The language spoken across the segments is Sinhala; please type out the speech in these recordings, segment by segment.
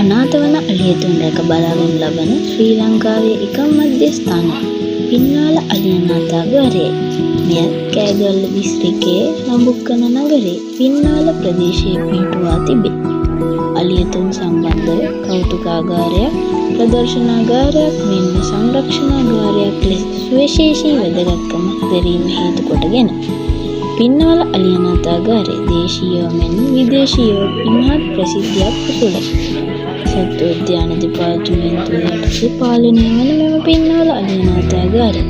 අනාථ වන අලියතුන් රැක බලාගෙන ලබන ශ්‍රී ලංකාවේ එකම මධ්‍යස්ථානය පින්නාල අලියනාථාගාරයයි. මෙය කෑගල්ල දිස්ත්‍රික්කයේ ලම්බුක්කන නගරයේ පින්නාල ප්‍රදේශයේ පිහිටුවා තිබේ. අලියතුන් සම්බන්ධව කෞතුකාගාරයක්, ප්‍රදර්ශනාගාරයක් මෙන්ම සංරක්ෂණාගාරයක් ලෙස සුවිශේෂී වැදගත්කමක් දැරීම හේතු කොටගෙන පින්නාල අලියනාථාගාරය දේශීයව මෙන්ම විදේශීයව ඉමහත් ප්‍රසිද්ධියක් උසුලයි. සත්වෝද්‍යාන දෙපාර්තමේන්තුව යටතේ පාලනය වන මෙම පින්නාල අලියනාථාගාරය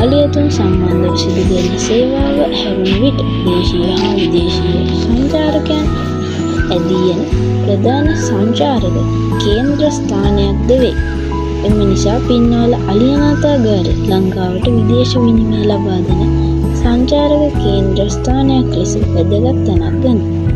අලියතුන් සම්බන්ධව සිදු කරන සේවාව හැරුණු විට දේශීය හා විදේශීය සංචාරකයන් ඇදී යන ප්‍රධාන සංචාරක කේන්ද්‍ර ස්ථානයක්ද වේ. එම නිසා පින්නාල අලියනාථාගාරය ලංකාවට විදේශ විනිමය ලබා දෙන සංචාරක කේන්ද්‍ර ස්ථානයක් ලෙස වැදගත් තැනක් ගනී.